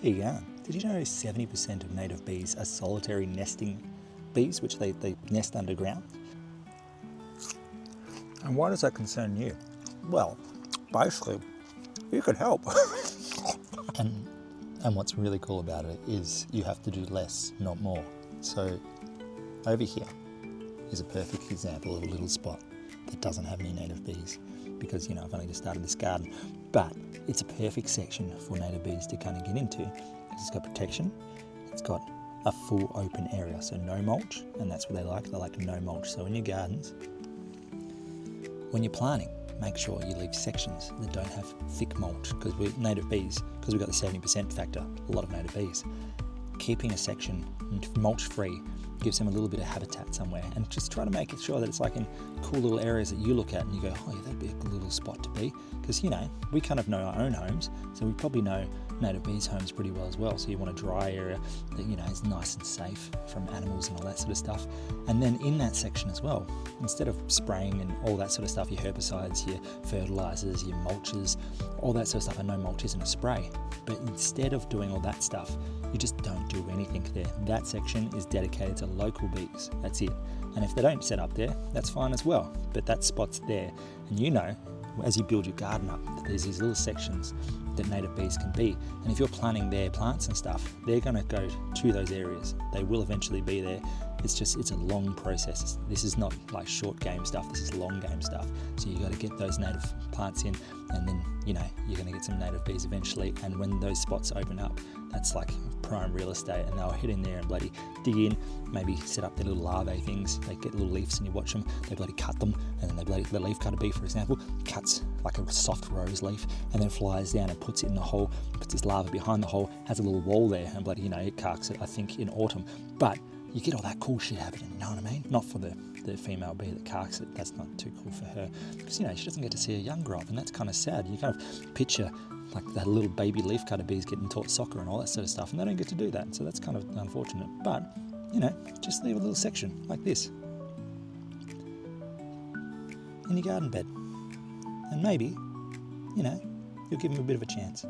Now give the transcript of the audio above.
There you go. Did you know 70% of native bees are solitary nesting bees, which they nest underground? And why does that concern you? Well, basically, you could help. And what's really cool about it is you have to do less, not more. So over here is a perfect example of a little spot that doesn't have any native bees because, I've only just started this garden. But it's a perfect section for native bees to kind of get into because it's got protection, it's got a full open area, so no mulch, and that's what they like no mulch. So in your gardens, when you're planting, make sure you leave sections that don't have thick mulch, because we've got the 70% factor, a lot of native bees. Keeping a section mulch free gives them a little bit of habitat somewhere, and just try to make it sure that it's like in cool little areas that you look at and you go, oh yeah, that'd be a good little spot to be, because we kind of know our own homes, so we probably know native bees' homes pretty well as well. So you want a dry area that is nice and safe from animals and all that sort of stuff. And then in that section as well, instead of spraying and all that sort of stuff, your herbicides, your fertilizers, your mulches, all that sort of stuff. I know mulch isn't a spray, but instead of doing all that stuff, you just don't do anything there. That section is dedicated to local bees. That's it. And if they don't set up there, that's fine as well. But that spot's there. And as you build your garden up, that there's these little sections that native bees can be. And if you're planting their plants and stuff, they're going to go to those areas. They will eventually be there. It's a long process. This is not like short game stuff. This is long game stuff. So you got to get those native plants in, and then you're going to get some native bees eventually. And when those spots open up, that's like prime real estate, and they'll head in there and bloody dig in, maybe set up their little larvae things. They get little leaves and you watch them, they bloody cut them, and then the leaf cutter bee, for example, cuts like a soft rose leaf and then flies down and puts it in the hole, puts its larva behind the hole, has a little wall there, and bloody it carks it, I think, in autumn. But you get all that cool shit happening, you know what I mean? Not for the female bee that carks it, that's not too cool for her, because she doesn't get to see her young grow up, and that's kind of sad. You kind of picture like that little baby leafcutter bees getting taught soccer and all that sort of stuff, and they don't get to do that, so that's kind of unfortunate. But just leave a little section like this in your garden bed, and maybe you'll give them a bit of a chance.